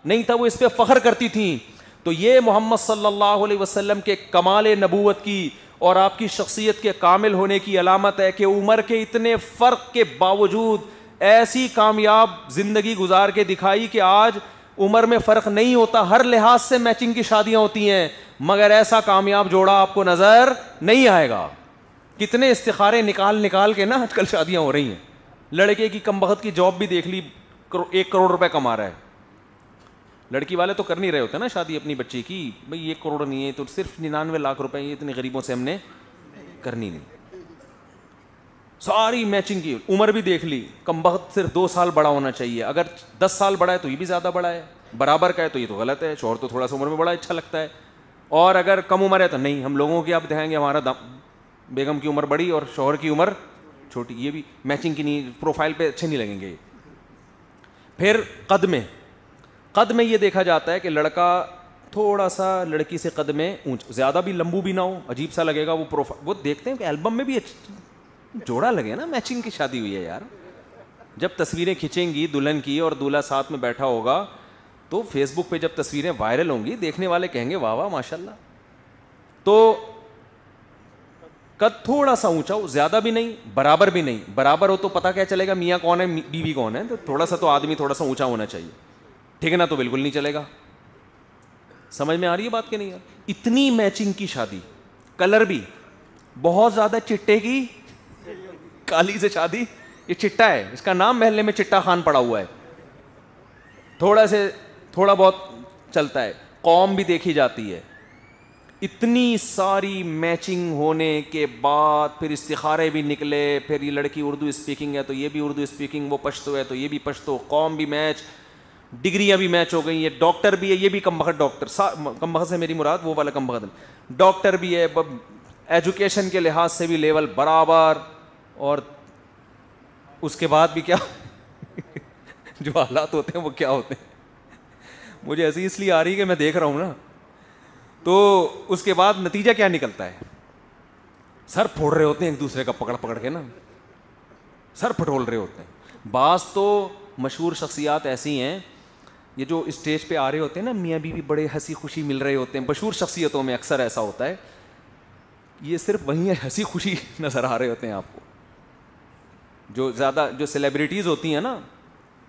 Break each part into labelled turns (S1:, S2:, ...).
S1: نہیں تھا, وہ اس پہ فخر کرتی تھیں. تو یہ محمد صلی اللہ علیہ وسلم کے کمال نبوت کی اور آپ کی شخصیت کے کامل ہونے کی علامت ہے کہ عمر کے اتنے فرق کے باوجود ایسی کامیاب زندگی گزار کے دکھائی کہ آج عمر میں فرق نہیں ہوتا, ہر لحاظ سے میچنگ کی شادیاں ہوتی ہیں, مگر ایسا کامیاب جوڑا آپ کو نظر نہیں آئے گا. کتنے استخارے نکال کے نا آج کل شادیاں ہو رہی ہیں. لڑکے کی کم بخت کی جاب بھی دیکھ لی, 1 کروڑ روپے کما رہا ہے. لڑکی والے تو کر نہیں رہے ہوتے نا شادی اپنی بچی کی, بھئی 1 کروڑ نہیں ہے تو صرف 99 لاکھ روپے, یہ اتنے غریبوں سے ہم نے کرنی نہیں. ساری میچنگ کی. عمر بھی دیکھ لی, کم بخت صرف 2 سال بڑا ہونا چاہیے, اگر 10 سال بڑا ہے تو یہ بھی زیادہ بڑا ہے, برابر کا ہے تو یہ تو غلط ہے, شوہر تو تھوڑا سا عمر میں بڑا اچھا لگتا ہے, اور اگر کم عمر ہے تو نہیں, ہم لوگوں کی آپ دکھائیں گے ہمارا بیگم کی عمر بڑی اور شوہر کی عمر چھوٹی, یہ بھی میچنگ کی نہیں, پروفائل پہ اچھے نہیں لگیں گے. پھر قد میں یہ دیکھا جاتا ہے کہ لڑکا تھوڑا سا لڑکی سے قد میں زیادہ بھی لمبو بھی نہ ہو, عجیب سا لگے گا وہ وہ دیکھتے ہیں کہ البم میں بھی جوڑا لگے نا, میچنگ کی شادی ہوئی ہے یار. جب تصویریں کھینچیں گی دلہن کی اور دولہا ساتھ میں بیٹھا ہوگا تو فیس بک پہ جب تصویریں وائرل ہوں گی دیکھنے والے کہیں گے واہ واہ ماشاء اللہ. تو قد تھوڑا سا اونچا ہو, زیادہ بھی نہیں برابر بھی نہیں. برابر ہو تو پتہ کیا چلے گا میاں کون ہے بیوی کون ہے, تو تھوڑا سا تو آدمی تھوڑا سا اونچا ہونا چاہیے, ٹھیک ہے نا, تو بالکل نہیں چلے گا. سمجھ میں آ رہی ہے بات کہ نہیں یار؟ اتنی میچنگ کی شادی, کلر بھی بہت زیادہ, چٹے کی کالی سے شادی, یہ چٹا ہے, اس کا نام محلے میں چٹا خان پڑا ہوا ہے, تھوڑا بہت چلتا ہے. قوم بھی دیکھی جاتی ہے. اتنی ساری میچنگ ہونے کے بعد پھر استخارے بھی نکلے, پھر یہ لڑکی اردو اسپیکنگ ہے تو یہ بھی اردو اسپیکنگ, وہ پشتو ہے تو یہ بھی پشتو, قوم بھی میچ, ڈگریاں بھی میچ ہو گئی, یہ ڈاکٹر بھی ہے, یہ بھی کم بخت ڈاکٹر, کم بخت سے میری مراد وہ والا کم بخت, ڈاکٹر بھی ہے, ایجوکیشن کے لحاظ سے بھی لیول برابر, اور اس کے بعد بھی کیا جو حالات ہوتے ہیں وہ کیا ہوتے ہیں. مجھے ایسی اس لیے آ رہی ہے کہ میں دیکھ رہا ہوں نا. تو اس کے بعد نتیجہ کیا نکلتا ہے, سر پھوڑ رہے ہوتے ہیں ایک دوسرے کا پکڑ کے نا, سر پھٹول رہے ہوتے ہیں. بعض تو مشہور شخصیات ایسی ہیں, یہ جو اسٹیج پہ آ رہے ہوتے ہیں نا میاں بیوی بڑے ہنسی خوشی مل رہے ہوتے ہیں, مشہور شخصیتوں میں اکثر ایسا ہوتا ہے, یہ صرف وہیں ہنسی خوشی نظر آ رہے ہوتے ہیں آپ کو. جو زیادہ جو سیلیبریٹیز ہوتی ہیں نا,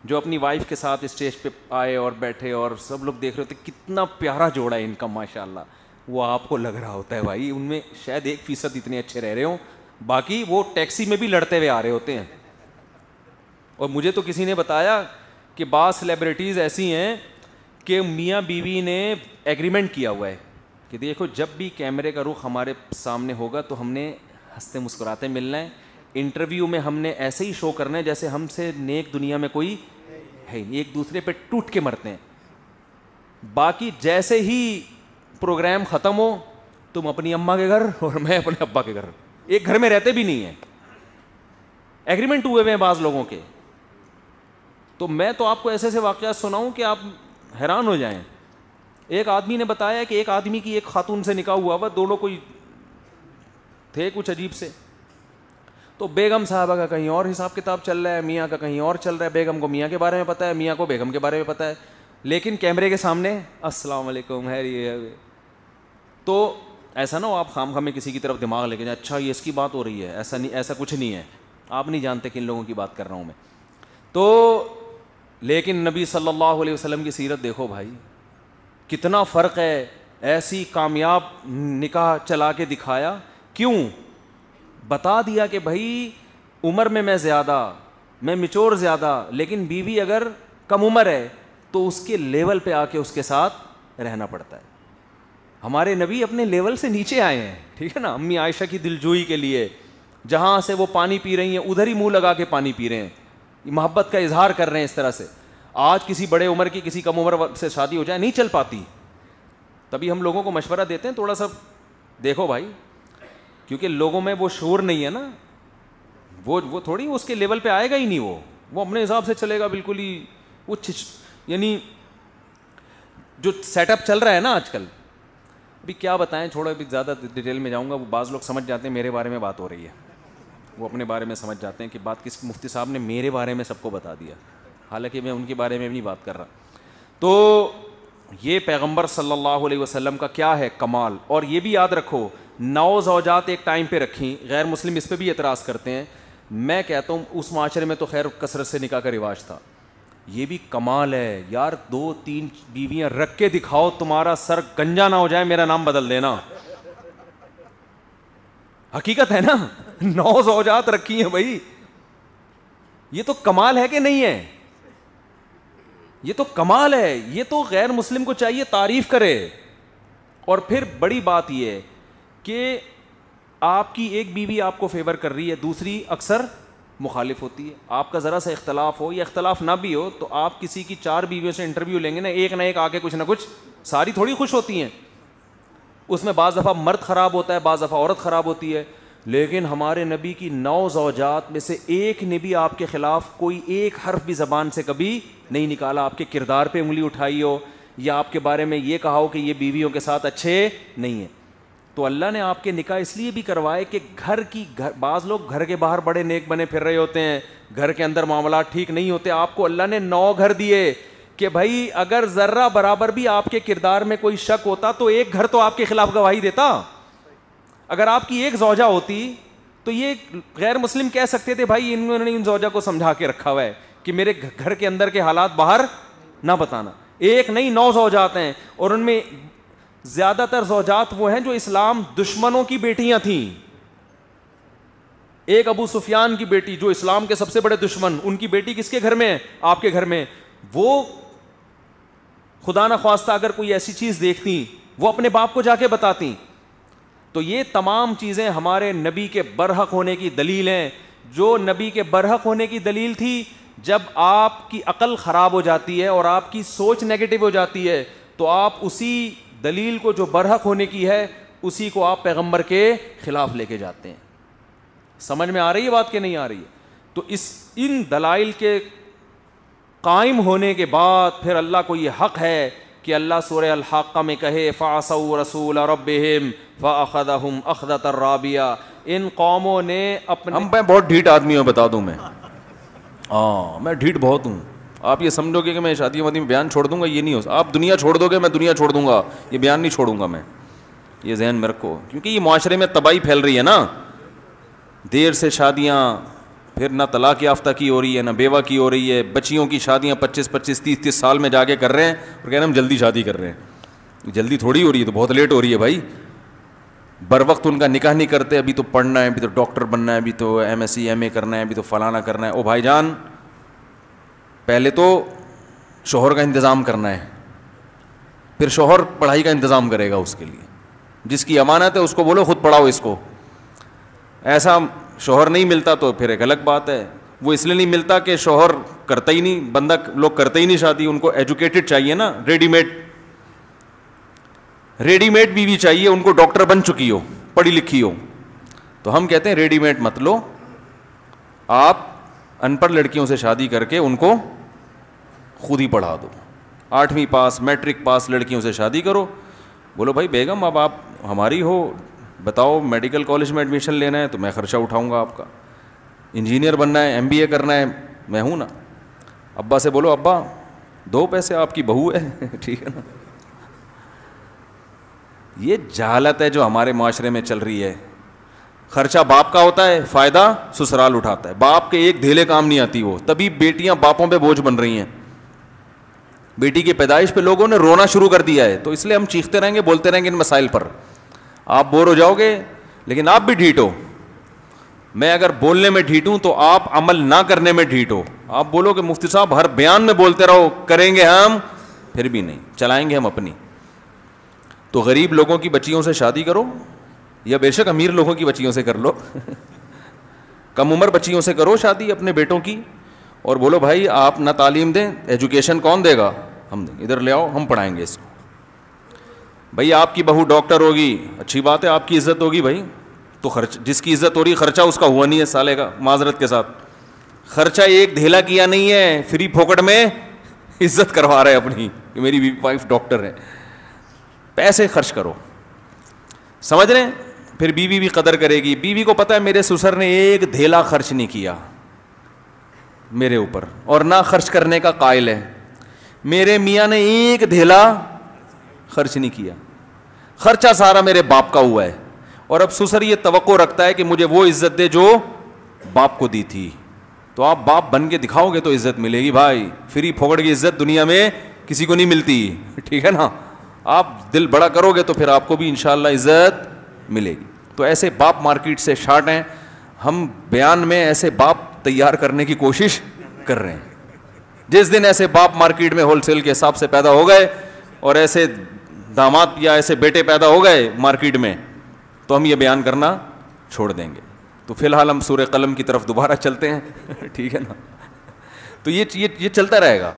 S1: جو اپنی وائف کے ساتھ اسٹیج پہ آئے اور بیٹھے اور سب لوگ دیکھ رہے ہوتے ہیں کتنا پیارا جوڑا ہے ان کا ماشاء اللہ, وہ آپ کو لگ رہا ہوتا ہے بھائی ان میں شاید 1% اتنے اچھے رہ رہے ہوں, باقی وہ ٹیکسی میں بھی لڑتے ہوئے آ رہے ہوتے ہیں. اور مجھے تو کسی نے بتایا کہ بعض سیلیبریٹیز ایسی ہیں کہ میاں بیوی نے ایگریمنٹ کیا ہوا ہے کہ دیکھو جب بھی کیمرے کا رخ ہمارے سامنے ہوگا تو ہم نے ہنستے مسکراتے ملنا ہے, انٹرویو میں ہم نے ایسے ہی شو کرنا ہے جیسے ہم سے نیک دنیا میں کوئی ہے نہیں, ایک دوسرے پہ ٹوٹ کے مرتے ہیں. باقی جیسے ہی پروگرام ختم ہو تم اپنی اماں کے گھر اور میں اپنے ابا کے گھر, ایک گھر میں رہتے بھی نہیں ہیں, ایگریمنٹ ہوئے ہوئے ہیں بعض لوگوں کے. تو میں تو آپ کو ایسے ایسے واقعات سناؤں کہ آپ حیران ہو جائیں. ایک آدمی نے بتایا کہ ایک آدمی کی ایک خاتون سے نکاح ہوا ہوا, دونوں کوئی تھے کچھ عجیب سے, تو بیگم صاحبہ کا کہیں اور حساب کتاب چل رہا ہے, میاں کا کہیں اور چل رہا ہے. بیگم کو میاں کے بارے میں پتہ ہے, میاں کو بیگم کے بارے میں پتہ ہے, لیکن کیمرے کے سامنے السلام علیکم ہے یہ. تو ایسا نہ ہو آپ خام خواہ میں کسی کی طرف دماغ لے کے جائیں, اچھا یہ اس کی بات ہو رہی ہے, ایسا نہیں, ایسا کچھ نہیں ہے, آپ نہیں جانتے کن لوگوں کی بات کر رہا ہوں میں. تو لیکن نبی صلی اللہ علیہ وسلم کی سیرت دیکھو بھائی, کتنا فرق ہے. ایسی کامیاب نکاح چلا کے دکھایا, کیوں بتا دیا کہ بھائی عمر میں زیادہ, میں میچور زیادہ, لیکن بیوی اگر کم عمر ہے تو اس کے لیول پہ آ کے اس کے ساتھ رہنا پڑتا ہے. ہمارے نبی اپنے لیول سے نیچے آئے ہیں, ٹھیک ہے نا. امی عائشہ کی دلجوئی کے لیے جہاں سے وہ پانی پی رہی ہیں ادھر ہی منہ لگا کے پانی پی رہے ہیں, محبت کا اظہار کر رہے ہیں اس طرح سے. آج کسی بڑے عمر کی کسی کم عمر سے شادی ہو جائے نہیں چل پاتی, تبھی ہم لوگوں کو مشورہ دیتے ہیں تھوڑا سا دیکھو بھائی, کیونکہ لوگوں میں وہ شعور نہیں ہے نا, وہ تھوڑی اس کے لیول پہ آئے گا ہی نہیں, وہ اپنے حساب سے چلے گا بالکل ہی. وہ یعنی جو سیٹ اپ چل رہا ہے نا آج کل, ابھی کیا بتائیں, چھوڑو ابھی زیادہ ڈیٹیل میں جاؤں گا, وہ بعض لوگ سمجھ جاتے ہیں میرے بارے میں بات ہو رہی ہے, وہ اپنے بارے میں سمجھ جاتے ہیں کہ بات کس مفتی صاحب نے میرے بارے میں سب کو بتا دیا, حالانکہ میں ان کے بارے میں بھی نہیں بات کر رہا. تو یہ پیغمبر صلی اللہ علیہ وسلم کا کیا ہے کمال. اور یہ بھی یاد رکھو 9 زوجات ایک ٹائم پہ رکھیں. غیر مسلم اس پہ بھی اعتراض کرتے ہیں. میں کہتا ہوں اس معاشرے میں تو خیر کثرت سے نکاح کا رواج تھا, یہ بھی کمال ہے یار. 2-3 بیویاں رکھ کے دکھاؤ, تمہارا سر گنجا نہ ہو جائے, میرا نام بدل دینا. حقیقت ہے نا, 9 زوجات رکھی ہیں بھائی. یہ تو کمال ہے کہ نہیں ہے؟ یہ تو کمال ہے. یہ تو غیر مسلم کو چاہیے تعریف کرے. اور پھر بڑی بات یہ ہے کہ آپ کی ایک بیوی آپ کو فیور کر رہی ہے, دوسری اکثر مخالف ہوتی ہے. آپ کا ذرا سا اختلاف ہو یا اختلاف نہ بھی ہو تو آپ کسی کی 4 بیویوں سے انٹرویو لیں گے نا, ایک نہ ایک آ کے کچھ نہ کچھ, ساری تھوڑی خوش ہوتی ہیں. اس میں بعض دفعہ مرد خراب ہوتا ہے, بعض دفعہ عورت خراب ہوتی ہے. لیکن ہمارے نبی کی 9 زوجات میں سے ایک نے بھی آپ کے خلاف کوئی ایک حرف بھی زبان سے کبھی نہیں نکالا, آپ کے کردار پہ انگلی اٹھائی ہو یا آپ کے بارے میں یہ کہا ہو کہ یہ بیویوں کے ساتھ اچھے نہیں ہیں. تو اللہ نے آپ کے نکاح اس لیے بھی کروائے کہ بعض لوگ گھر کے باہر بڑے نیک بنے پھر رہے ہوتے ہیں, گھر کے اندر معاملات ٹھیک نہیں ہوتے. آپ کو اللہ نے 9 گھر دیے کہ بھائی اگر ذرہ برابر بھی آپ کے کردار میں کوئی شک ہوتا تو ایک گھر تو آپ کے خلاف گواہی دیتا. اگر آپ کی ایک زوجہ ہوتی تو یہ غیر مسلم کہہ سکتے تھے بھائی انہوں نے ان زوجہ کو سمجھا کے رکھا ہوا ہے کہ میرے گھر کے اندر کے حالات باہر نہ بتانا. ایک نہیں 9 زوجات ہیں, اور ان میں زیادہ تر زوجات وہ ہیں جو اسلام دشمنوں کی بیٹیاں تھیں. ایک ابو سفیان کی بیٹی جو اسلام کے سب سے بڑے دشمن, ان کی بیٹی کس کے گھر میں ہے؟ آپ کے گھر میں. وہ خدا نہ خواستہ اگر کوئی ایسی چیز دیکھتی وہ اپنے باپ کو جا کے بتاتی. تو یہ تمام چیزیں ہمارے نبی کے برحق ہونے کی دلیل ہیں. جو نبی کے برحق ہونے کی دلیل تھی, جب آپ کی عقل خراب ہو جاتی ہے اور آپ کی سوچ نیگیٹو ہو جاتی ہے تو آپ اسی دلیل کو جو برحق ہونے کی ہے اسی کو آپ پیغمبر کے خلاف لے کے جاتے ہیں. سمجھ میں آ رہی ہے بات کہ نہیں آ رہی ہے؟ تو ان دلائل کے قائم ہونے کے بعد پھر اللہ کو یہ حق ہے کہ اللہ سورہ الحاقہ میں کہے فَعَصَوْا رَسُولَ رَبِّهِمْ فَأَخَذَهُمْ أَخْذَةً رَابِيَةً. ان قوموں نے اپنے,
S2: میں بہت ڈھیٹ آدمی ہوں, بتا دوں میں ڈھیٹ بہت ہوں. آپ یہ سمجھو گے کہ میں شادی وادی میں بیان چھوڑ دوں گا, یہ نہیں ہو. آپ دنیا چھوڑ دو گے, میں دنیا چھوڑ دوں گا, یہ بیان نہیں چھوڑوں گا میں. یہ ذہن میں رکھو, کیونکہ یہ معاشرے میں تباہی پھیل رہی ہے نا. دیر سے شادیاں, پھر نہ طلاق یافتہ کی ہو رہی ہے نہ بیوہ کی ہو رہی ہے. بچیوں کی شادیاں 25-25 30 سال میں جا کے کر رہے ہیں اور کہہ رہے ہیں ہم جلدی شادی کر رہے ہیں. جلدی تھوڑی ہو رہی ہے, تو بہت لیٹ ہو رہی ہے بھائی. بر وقت ان کا نکاح نہیں کرتے. ابھی تو پڑھنا ہے, ابھی تو ڈاکٹر بننا ہے, ابھی تو MSc MA کرنا ہے, ابھی تو فلانا کرنا ہے. او بھائی جان, پہلے تو شوہر کا انتظام کرنا ہے, پھر شوہر پڑھائی کا انتظام کرے گا اس کے لیے. جس کی امانت ہے اس کو بولو خود پڑھاؤ اس کو. ایسا شوہر نہیں ملتا تو پھر ایک الگ بات ہے. وہ اس لیے نہیں ملتا کہ شوہر کرتا ہی نہیں, بندہ لوگ کرتے ہی نہیں شادی. ان کو ایجوکیٹڈ چاہیے نا, ریڈی میڈ بیوی چاہیے. ان کو ڈاکٹر بن چکی ہو, پڑھی لکھی ہو. تو ہم کہتے ہیں ریڈی میڈ مت لو, آپ ان پڑھ لڑکیوں سے شادی کر کے ان کو خود ہی پڑھا دو. 8ویں پاس میٹرک پاس لڑکیوں سے شادی کرو. بولو بھائی بیگم اب آپ ہماری ہو, بتاؤ میڈیکل کالج میں ایڈمیشن لینا ہے تو میں خرچہ اٹھاؤں گا آپ کا. انجینئر بننا ہے, MBA کرنا ہے, میں ہوں نا. ابا سے بولو ابا 2 پیسے آپ کی بہو ہے, ٹھیک ہے نا. یہ جہالت ہے جو ہمارے معاشرے میں چل رہی ہے. خرچہ باپ کا ہوتا ہے, فائدہ سسرال اٹھاتا ہے. باپ کے ایک دھیلے کام نہیں آتی وہ, تبھی بیٹیاں باپوں پہ بوجھ بن رہی ہیں. بیٹی کی پیدائش پہ لوگوں نے رونا شروع کر دیا ہے, تو اس لیے ہم چیختے رہیں گے, بولتے رہیں گے ان مسائل پر. آپ بور ہو جاؤ گے, لیکن آپ بھی ڈھیٹ ہو. میں اگر بولنے میں ڈھیٹ ہوں تو آپ عمل نہ کرنے میں ڈھیٹ ہو. آپ بولو کہ مفتی صاحب ہر بیان میں بولتے رہو, کریں گے ہم, پھر بھی نہیں, چلائیں گے ہم اپنی. تو غریب لوگوں کی بچیوں سے شادی کرو, یا بے شک امیر لوگوں کی بچیوں سے کر لو. کم عمر بچیوں سے کرو شادی اپنے بیٹوں کی, اور بولو بھائی آپ نہ تعلیم دیں, ایجوکیشن کون دے گا, ہم دیں, ادھر لے آؤ ہم پڑھائیں گے اس کو. بھائی آپ کی بہو ڈاکٹر ہوگی, اچھی بات ہے, آپ کی عزت ہوگی بھائی. تو خرچ, جس کی عزت ہو رہی ہے خرچہ اس کا ہوا نہیں ہے سالے کا, معذرت کے ساتھ. خرچہ ایک دھیلا کیا نہیں ہے, فری پھوکٹ میں عزت کروا رہے اپنی کہ میری وائف ڈاکٹر ہے. پیسے خرچ کرو, سمجھ رہے ہیں. پھر بیوی بھی قدر کرے گی. بیوی کو پتہ ہے میرے سسر نے ایک دھیلا خرچ نہیں کیا میرے اوپر, اور نہ خرچ کرنے کا قائل ہے. میرے میاں نے ایک دھیلا خرچ نہیں کیا, خرچہ سارا میرے باپ کا ہوا ہے, اور اب سسر یہ توقع رکھتا ہے کہ مجھے وہ عزت دے جو باپ کو دی تھی. تو آپ باپ بن کے دکھاؤ گے تو عزت ملے گی بھائی, فری پھوکڑ کی عزت دنیا میں کسی کو نہیں ملتی, ٹھیک ہے نا. آپ دل بڑا کرو گے تو پھر آپ کو بھی انشاءاللہ عزت ملے گی. تو ایسے باپ مارکیٹ سے شارٹ ہیں, ہم بیان میں ایسے باپ تیار کرنے کی کوشش کر رہے ہیں. جس دن ایسے باپ مارکیٹ میں ہول سیل کے حساب سے پیدا ہو گئے اور ایسے داماد یا ایسے بیٹے پیدا ہو گئے مارکیٹ میں, تو ہم یہ بیان کرنا چھوڑ دیں گے. تو فی الحال ہم سورہ قلم کی طرف دوبارہ چلتے ہیں, ٹھیک ہے نا. تو یہ چلتا رہے گا.